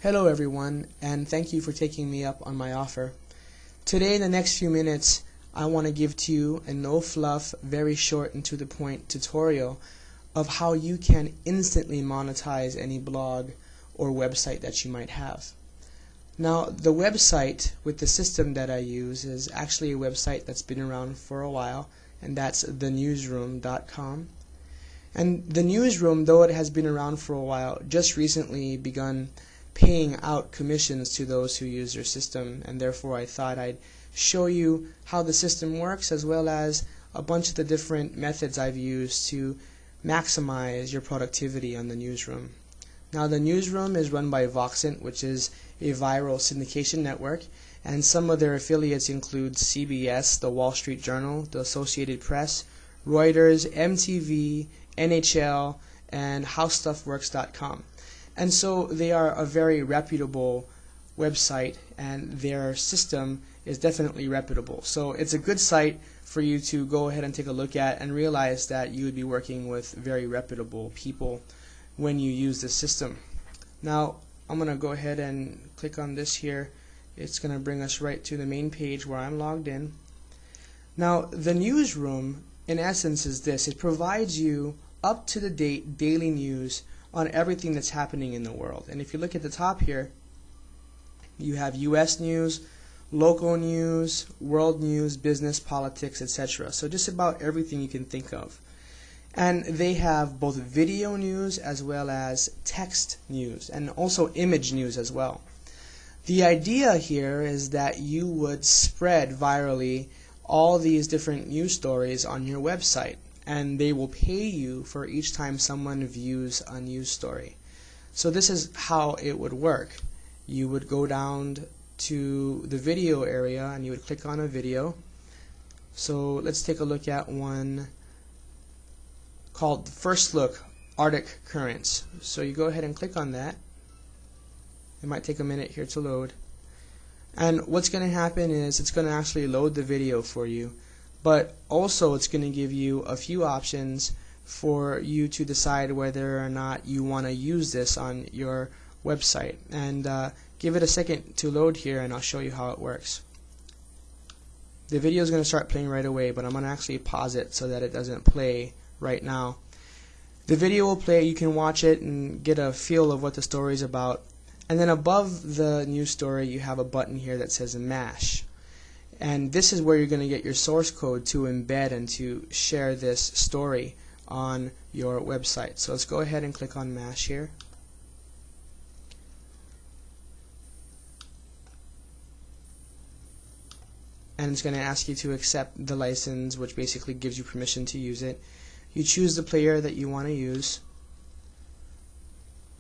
Hello everyone, and thank you for taking me up on my offer. Today in the next few minutes, I want to give to you a no-fluff, very short and to the point tutorial of how you can instantly monetize any blog or website that you might have. Now, the website with the system that I use is actually a website that's been around for a while, and that's thenewsroom.com. And the newsroom, though it has been around for a while, just recently begun paying out commissions to those who use their system, and therefore I thought I'd show you how the system works, as well as a bunch of the different methods I've used to maximize your productivity on the newsroom. Now, the newsroom is run by Voxent, which is a viral syndication network, and some of their affiliates include CBS, the Wall Street Journal, the Associated Press, Reuters, MTV, NHL, and HowStuffWorks.com. And so they are a very reputable website, and their system is definitely reputable. So it's a good site for you to go ahead and take a look at and realize that you would be working with very reputable people when you use this system. Now, I'm going to go ahead and click on this here. It's going to bring us right to the main page where I'm logged in. Now, the newsroom, in essence, is this. It provides you up-to-the-date daily news on everything that's happening in the world. And if you look at the top here, you have US news, local news, world news, business, politics, etc. So just about everything you can think of. And they have both video news as well as text news, and also image news as well. The idea here is that you would spread virally all these different news stories on your website, and they will pay you for each time someone views a news story. So this is how it would work. You would go down to the video area and you would click on a video. So let's take a look at one called First Look Arctic Currents. So you go ahead and click on that. It might take a minute here to load. And what's going to happen is it's going to actually load the video for you. But also it's going to give you a few options for you to decide whether or not you want to use this on your website. And give it a second to load here, and I'll show you how it works. The video is going to start playing right away, but I'm going to actually pause it so that it doesn't play right now. The video will play. You can watch it and get a feel of what the story is about. And then above the news story, you have a button here that says MASH. And this is where you're going to get your source code to embed and to share this story on your website. So let's go ahead and click on MASH here. And it's going to ask you to accept the license, which basically gives you permission to use it. You choose the player that you want to use.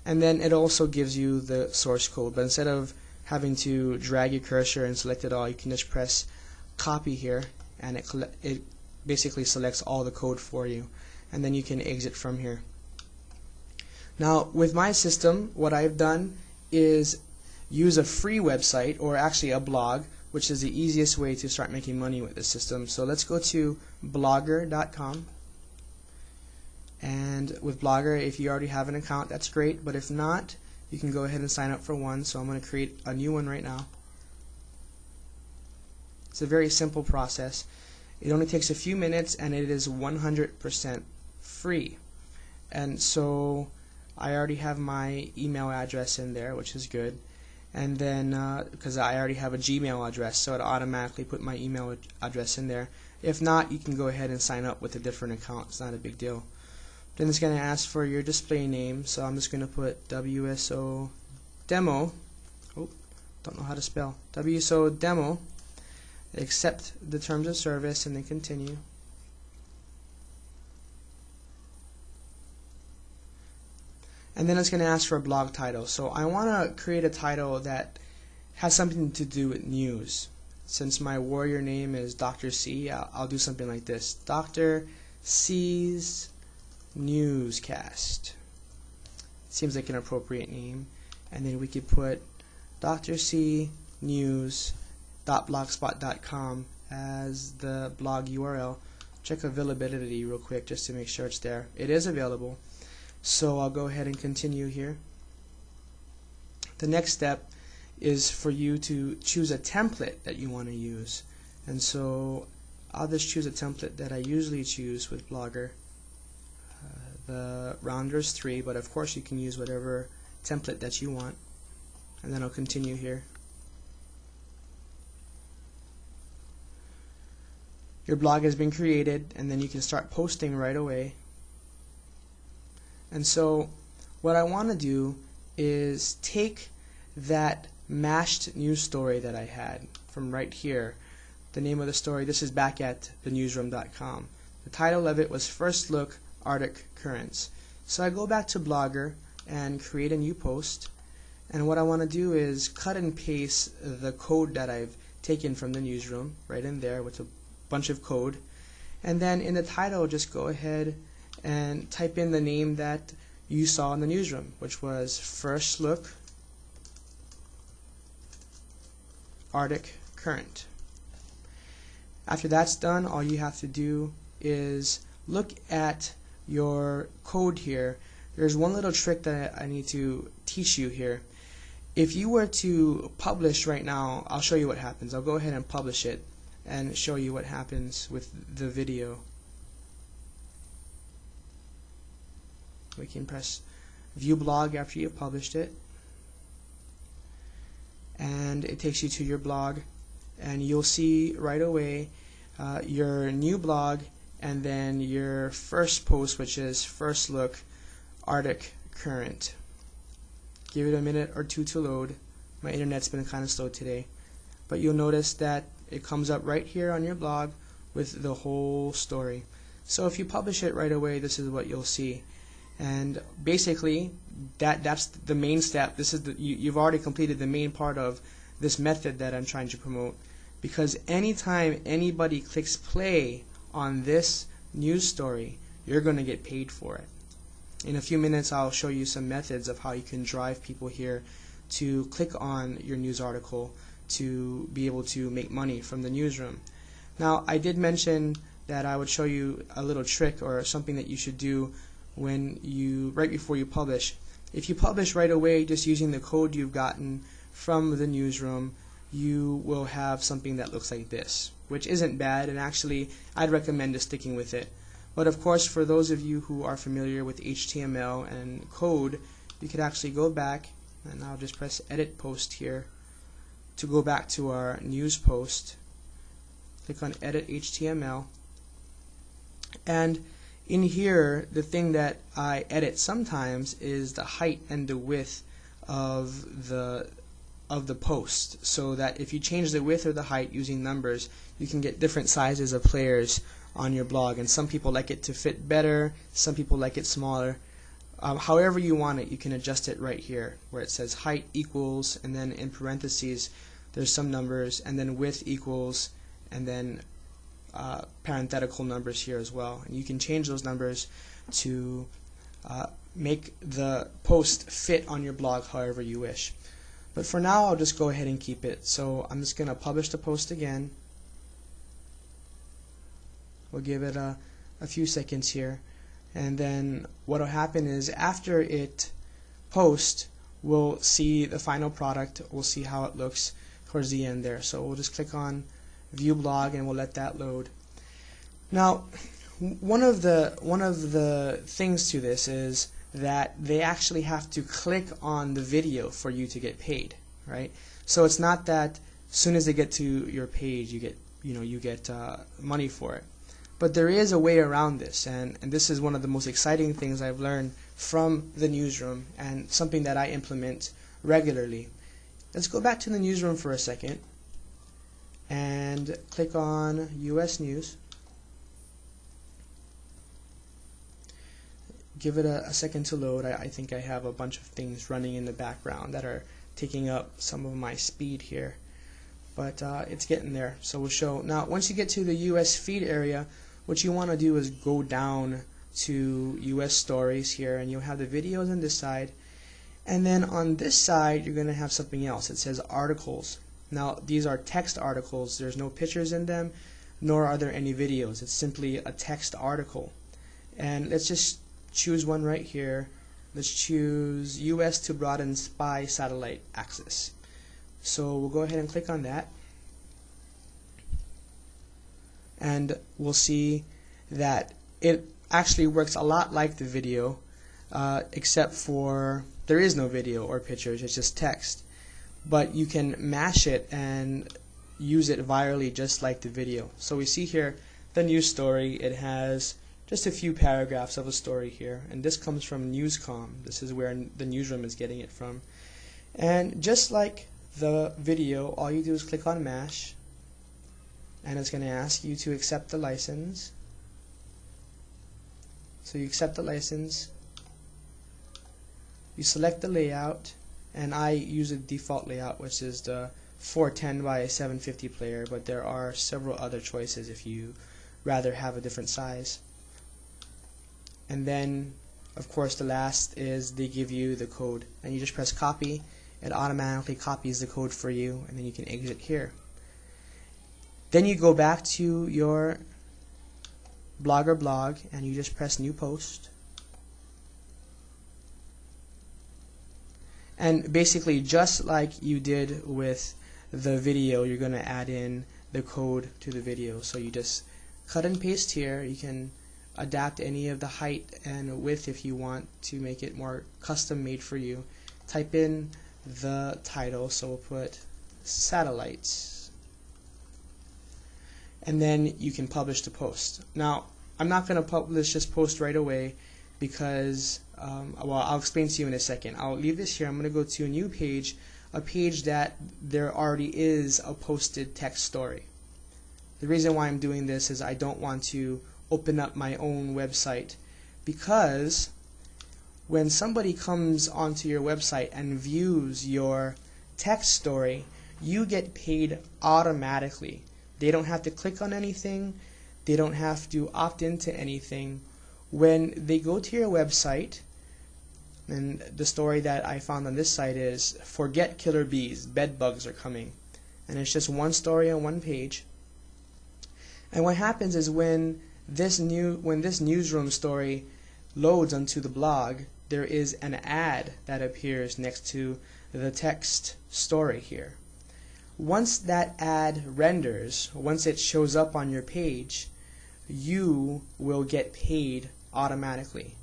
And then it also gives you the source code, but instead of having to drag your cursor and select it all, you can just press copy here, and it basically selects all the code for you, and then you can exit from here. Now, with my system, what I've done is use a free website, or actually a blog, which is the easiest way to start making money with this system. So let's go to blogger.com. And with Blogger, if you already have an account, that's great, but if not, you can go ahead and sign up for one. So I'm going to create a new one right now. It's a very simple process. It only takes a few minutes, and it is 100% free. And so I already have my email address in there, which is good. And then because I already have a Gmail address, so it automatically put my email address in there. If not, you can go ahead and sign up with a different account. It's not a big deal. Then it's going to ask for your display name, so I'm just going to put WSO Demo. Oh, don't know how to spell. WSO Demo. Accept the terms of service, and then continue. And then it's going to ask for a blog title. So I want to create a title that has something to do with news. Since my warrior name is Dr. C, I'll do something like this. Dr. C's Newscast. Seems like an appropriate name. And then we could put drcnews.blogspot.com as the blog URL. Check availability real quick just to make sure it's there. It is available. So I'll go ahead and continue here. the next step is for you to choose a template that you want to use. And so I'll just choose a template that I usually choose with Blogger, the Rounders 3, but of course you can use whatever template that you want. And then I'll continue here. Your blog has been created, and then you can start posting right away. And so what I want to do is take that mashed news story that I had from right here. The name of the story, this is back at thenewsroom.com. The title of it was First Look Arctic Currents. So I go back to Blogger and create a new post, and what I want to do is cut and paste the code that I've taken from the newsroom right in there with a bunch of code, and then in the title just go ahead and type in the name that you saw in the newsroom, which was First Look Arctic Current. After that's done, all you have to do is look at your code here. There's one little trick that I need to teach you here. If you were to publish right now, I'll show you what happens. I'll go ahead and publish it and show you what happens with the video. We can press View Blog after you've published it, and it takes you to your blog, and you'll see right away your new blog and then your first post, which is First Look Arctic Current. Give it a minute or two to load. My internet's been kind of slow today, but you'll notice that it comes up right here on your blog with the whole story. So if you publish it right away, this is what you'll see. And basically that's the main step. This is you've already completed the main part of this method that I'm trying to promote, because anytime anybody clicks play on this news story, you're going to get paid for it. In a few minutes I'll show you some methods of how you can drive people here to click on your news article to be able to make money from the newsroom. Now, I did mention that I would show you a little trick or something that you should do right before you publish. If you publish right away just using the code you've gotten from the newsroom, you will have something that looks like this, which isn't bad, and actually I'd recommend just sticking with it. But of course, for those of you who are familiar with HTML and code, you could actually go back, and I'll just press Edit Post here to go back to our news post. Click on Edit HTML, and in here the thing that I edit sometimes is the height and the width of the post, so that if you change the width or the height using numbers, you can get different sizes of players on your blog, and some people like it to fit better, some people like it smaller. However you want it, you can adjust it right here where it says height equals, and then in parentheses there's some numbers, and then width equals, and then parenthetical numbers here as well. And you can change those numbers to make the post fit on your blog however you wish. But for now I'll just go ahead and keep it. So I'm just going to publish the post again. We'll give it a few seconds here, and then what will happen is after it posts, we'll see the final product, we'll see how it looks towards the end there. So we'll just click on View Blog and we'll let that load. Now, one of the things to this is that they actually have to click on the video for you to get paid, right? So it's not that as soon as they get to your page you get money for it. But there is a way around this, and this is one of the most exciting things I've learned from the newsroom, and something that I implement regularly. Let's go back to the newsroom for a second and click on US News. Give it a second to load. I think I have a bunch of things running in the background that are taking up some of my speed here, but it's getting there. So we'll show now. Once you get to the US feed area, what you want to do is go down to US stories here, and you'll have the videos on this side, and then on this side you're going to have something else. It says articles. Now these are text articles. There's no pictures in them, nor are there any videos. It's simply a text article. And let's just choose one right here. let's choose US to broaden spy satellite access. So we'll go ahead and click on that, and we'll see that it actually works a lot like the video, except for there is no video or pictures, it's just text. But you can mash it and use it virally just like the video. So we see here the news story. It has just a few paragraphs of a story here, and this comes from Newscom. This is where the newsroom is getting it from. And just like the video, all you do is click on mash, and it's going to ask you to accept the license. So you accept the license, you select the layout, and I use a default layout, which is the 410 by 750 player, but there are several other choices if you rather have a different size. And then of course the last is they give you the code, and you just press copy. It automatically copies the code for you, and then you can exit here. Then you go back to your Blogger blog and you just press new post, and basically just like you did with the video, you're going to add in the code to the video. So you just cut and paste here. You can adapt any of the height and width if you want to make it more custom made for you. Type in the title, so we'll put satellites, and then you can publish the post. Now I'm not going to publish this post right away because well, I'll explain to you in a second. I'll leave this here. I'm going to go to a new page, a page that there already is a posted text story. The reason why I'm doing this is I don't want to open up my own website, because when somebody comes onto your website and views your text story, you get paid automatically. They don't have to click on anything. They don't have to opt into anything. When they go to your website, and the story that I found on this site is "Forget Killer Bees, Bed Bugs Are Coming," and it's just one story on one page. And what happens is when this newsroom story loads onto the blog, there is an ad that appears next to the text story here. Once that ad renders, once it shows up on your page, you will get paid automatically.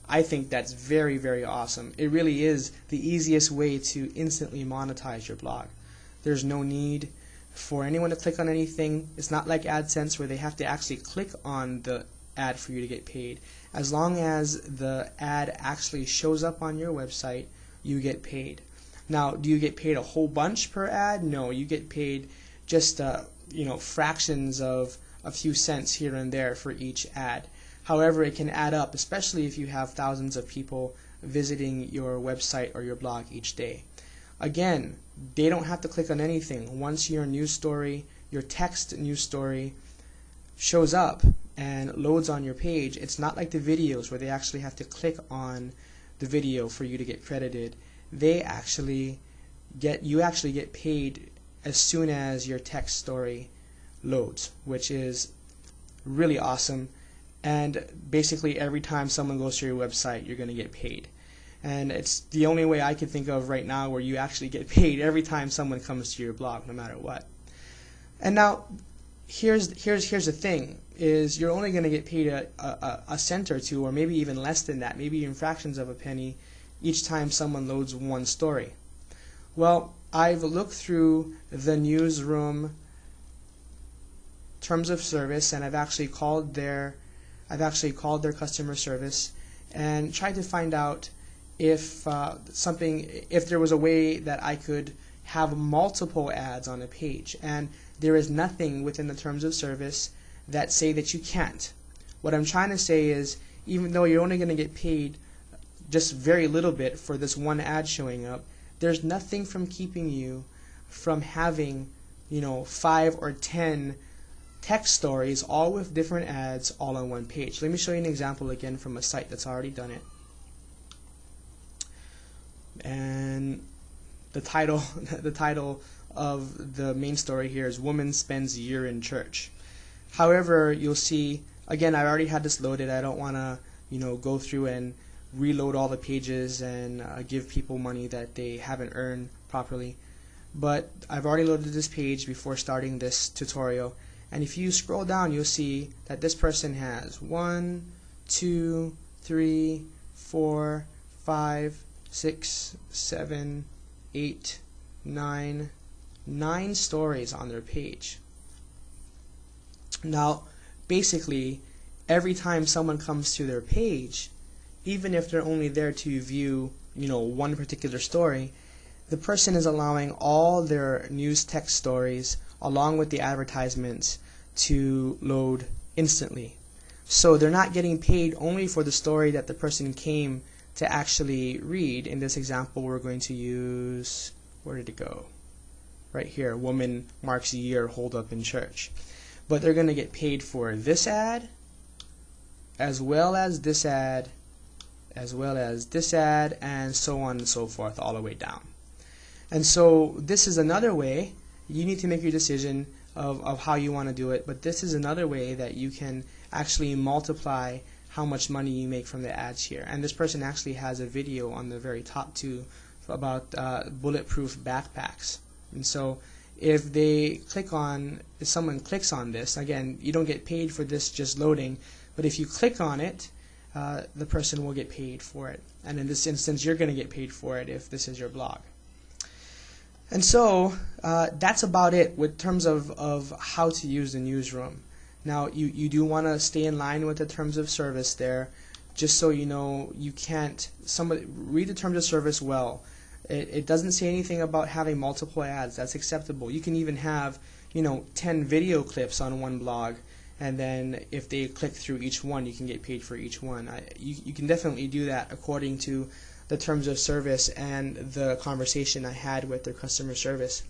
I think that's very, very awesome. It really is the easiest way to instantly monetize your blog. There's no need for anyone to click on anything. It's not like AdSense where they have to actually click on the ad for you to get paid. As long as the ad actually shows up on your website, you get paid. Now, do you get paid a whole bunch per ad? No, you get paid just fractions of a few cents here and there for each ad. However, it can add up, especially if you have thousands of people visiting your website or your blog each day. Again, they don't have to click on anything. Once your news story, your text news story shows up and loads on your page, it's not like the videos where they actually have to click on the video for you to get credited. You actually get paid as soon as your text story loads, which is really awesome. And basically every time someone goes to your website, you're going to get paid. And it's the only way I can think of right now where you actually get paid every time someone comes to your blog, no matter what. And now here's the thing, is you're only going to get paid a cent or two, or maybe even less than that, maybe even fractions of a penny each time someone loads one story. Well, I've looked through the newsroom terms of service, and I've actually called their customer service and tried to find out if there was a way that I could have multiple ads on a page, and there is nothing within the terms of service that say that you can't. What I'm trying to say is, even though you're only going to get paid just very little bit for this one ad showing up, there's nothing from keeping you from having 5 or 10 text stories all with different ads all on one page. Let me show you an example again from a site that's already done it. And the title of the main story here is "Woman Spends Year in Church." However, you'll see, again, I already had this loaded. I don't want to go through and reload all the pages and give people money that they haven't earned properly. But I've already loaded this page before starting this tutorial, and if you scroll down, you'll see that this person has 1, 2, 3, 4, 5, 6, 7, 8, 9 stories on their page. Now, basically, every time someone comes to their page, even if they're only there to view, one particular story, the person is allowing all their news text stories along with the advertisements to load instantly. So they're not getting paid only for the story that the person came to actually read. In this example, we're going to use, where did it go? Right here, woman marks year hold up in church. But they're going to get paid for this ad, as well as this ad, as well as this ad, and so on and so forth, all the way down. And so this is another way. You need to make your decision of how you want to do it, but this is another way that you can actually multiply how much money you make from the ads here. And this person actually has a video on the very top too about bulletproof backpacks. And so if someone clicks on this, again, you don't get paid for this just loading, but if you click on it, the person will get paid for it. And in this instance, you're going to get paid for it if this is your blog. And so that's about it with terms of how to use the newsroom. Now you do want to stay in line with the terms of service there, just so you know you can't, read the terms of service well. It doesn't say anything about having multiple ads. That's acceptable. You can even have 10 video clips on one blog, and then if they click through each one, you can get paid for each one. You can definitely do that according to the terms of service and the conversation I had with their customer service.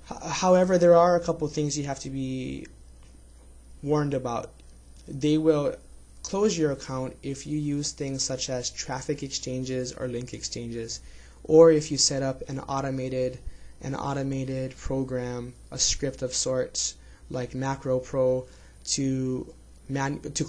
However, there are a couple things you have to be warned about. They will close your account if you use things such as traffic exchanges or link exchanges, or if you set up an automated program, a script of sorts like MacroPro to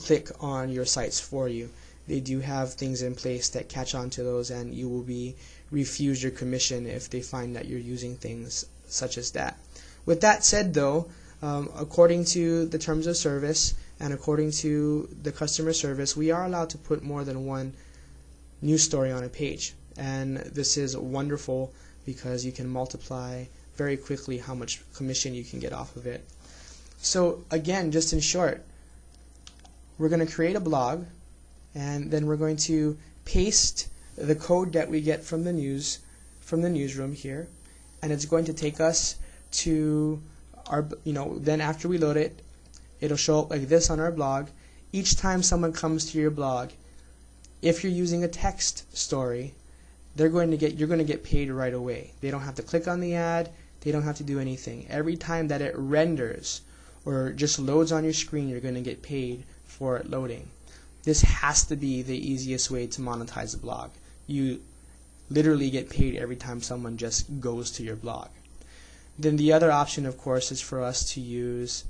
click on your sites for you. They do have things in place that catch on to those, and you will be refused your commission if they find that you're using things such as that. With that said, though, according to the terms of service and according to the customer service, we are allowed to put more than one news story on a page. And this is wonderful because you can multiply very quickly how much commission you can get off of it. So again, just in short, we're going to create a blog, and then we're going to paste the code that we get from the newsroom here, and it's going to take us to our, then after we load it, it'll show up like this on our blog. Each time someone comes to your blog, if you're using a text story, you're going to get paid right away. They don't have to click on the ad, they don't have to do anything. Every time that it renders or just loads on your screen, you're going to get paid for it loading. This has to be the easiest way to monetize a blog. You literally get paid every time someone just goes to your blog. Then the other option, of course, is for us to use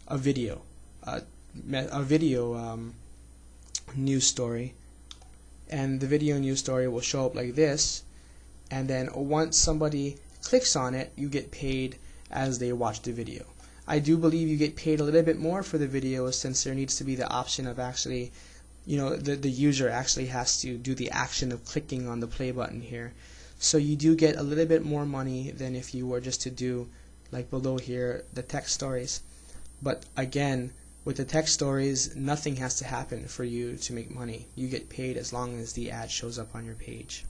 a video news story, and the video news story will show up like this, and then once somebody clicks on it, you get paid as they watch the video. I do believe you get paid a little bit more for the video, since there needs to be the option of actually, the user actually has to do the action of clicking on the play button here. So you do get a little bit more money than if you were just to do, like below here, the text stories. But again, with the text stories, nothing has to happen for you to make money. You get paid as long as the ad shows up on your page.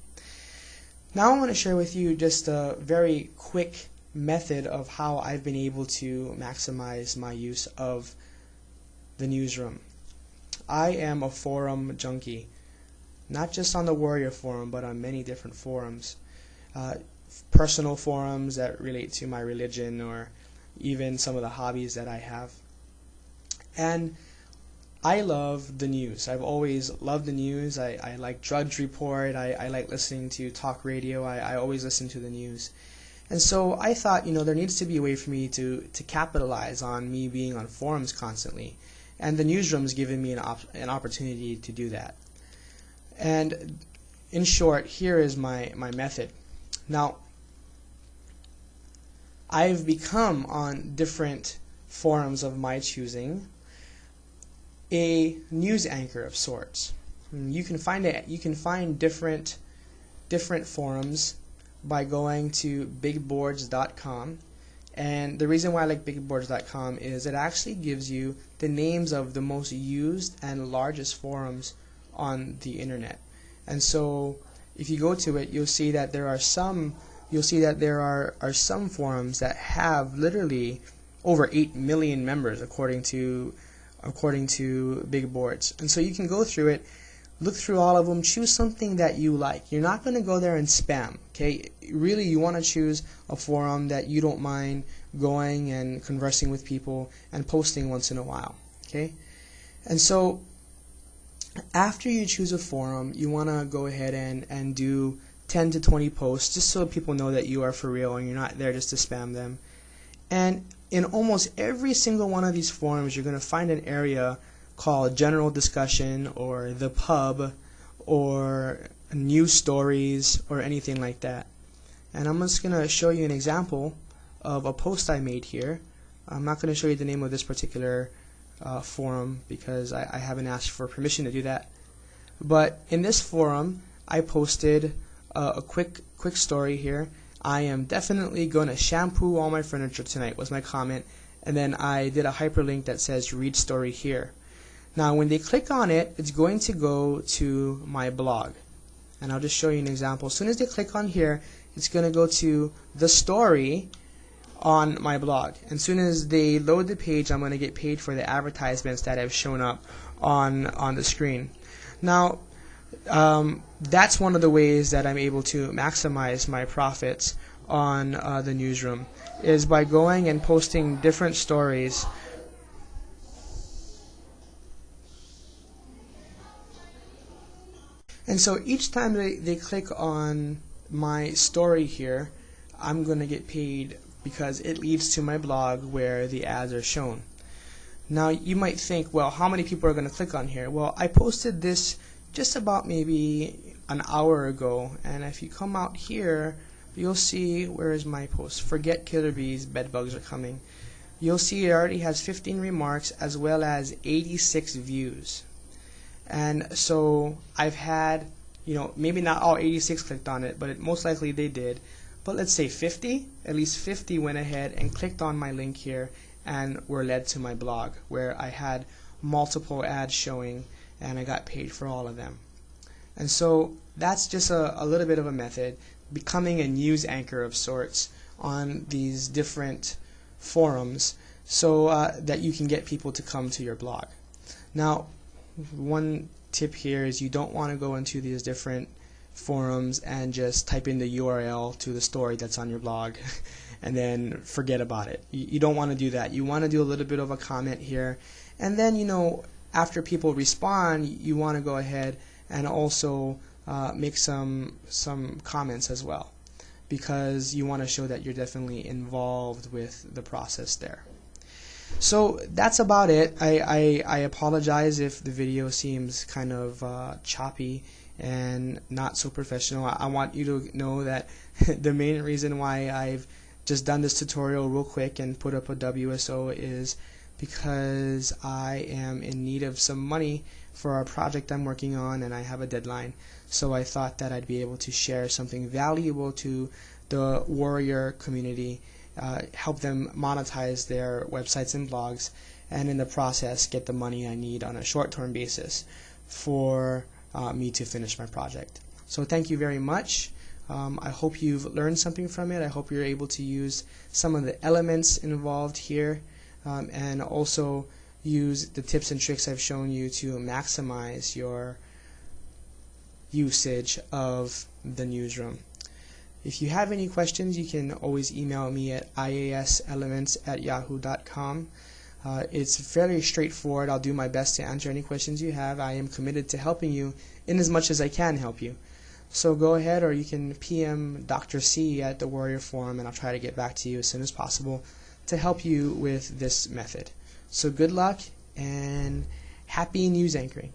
Now I want to share with you just a very quick method of how I've been able to maximize my use of the newsroom. I am a forum junkie, not just on the Warrior Forum, but on many different forums. Personal forums that relate to my religion, or even some of the hobbies that I have. And I love the news. I've always loved the news. I like Drudge Report. I like listening to talk radio. I always listen to the news. And so I thought, there needs to be a way for me to capitalize on me being on forums constantly. And the newsroom's given me an opportunity to do that. And in short, here is my method. Now, I've become, on different forums of my choosing, a news anchor of sorts. You can find different forums by going to bigboards.com. And the reason why I like bigboards.com is it actually gives you the names of the most used and largest forums on the internet. And so if you go to it, you'll see that there are some forums that have literally over 8 million members according to Big Boards. And so you can go through it, look through all of them, choose something that you like. You're not going to go there and spam, okay? Really, you want to choose a forum that you don't mind going and conversing with people and posting once in a while, okay? And so after you choose a forum, you want to go ahead and do 10 to 20 posts just so people know that you are for real and you're not there just to spam them. And in almost every single one of these forums, you're going to find an area called general discussion or the pub or news stories or anything like that. And I'm just going to show you an example of a post I made here. I'm not going to show you the name of this particular forum because I haven't asked for permission to do that. But in this forum, I posted a quick story here. I am definitely going to shampoo all my furniture tonight was my comment, and then I did a hyperlink that says read story here. Now when they click on it, it's going to go to my blog, and I'll just show you an example. As soon as they click on here, it's going to go to the story on my blog. And as soon as they load the page, I'm going to get paid for the advertisements that have shown up on the screen. Now that's one of the ways that I'm able to maximize my profits on the newsroom, is by going and posting different stories. And so each time they click on my story here, I'm going to get paid because it leads to my blog where the ads are shown. Now you might think, well, how many people are going to click on here? Well, I posted this just about maybe an hour ago, and if you come out here, you'll see, where is my post? Forget killer bees, bed bugs are coming. You'll see it already has 15 remarks as well as 86 views. And so I've had, maybe not all 86 clicked on it, but most likely they did. But let's say 50, at least 50 went ahead and clicked on my link here and were led to my blog where I had multiple ads showing and I got paid for all of them. And so that's just a little bit of a method, becoming a news anchor of sorts on these different forums so that you can get people to come to your blog. Now, one tip here is you don't want to go into these different forums and just type in the URL to the story that's on your blog and then forget about it. You don't want to do that. You want to do a little bit of a comment here, and then after people respond, you want to go ahead and also make some comments as well, because you want to show that you're definitely involved with the process there. So that's about it. I apologize if the video seems kind of choppy and not so professional. I want you to know that the main reason why I've just done this tutorial real quick and put up a WSO is because I am in need of some money for a project I'm working on and I have a deadline. So I thought that I'd be able to share something valuable to the warrior community, help them monetize their websites and blogs, and in the process get the money I need on a short-term basis for me to finish my project. So thank you very much. I hope you've learned something from it. I hope you're able to use some of the elements involved here and also use the tips and tricks I've shown you to maximize your usage of the newsroom. If you have any questions, you can always email me at iaselements@yahoo.com. It's fairly straightforward. I'll do my best to answer any questions you have. I am committed to helping you in as much as I can help you. So go ahead, or you can PM Dr. C at the Warrior Forum, and I'll try to get back to you as soon as possible to help you with this method. So good luck and happy news anchoring.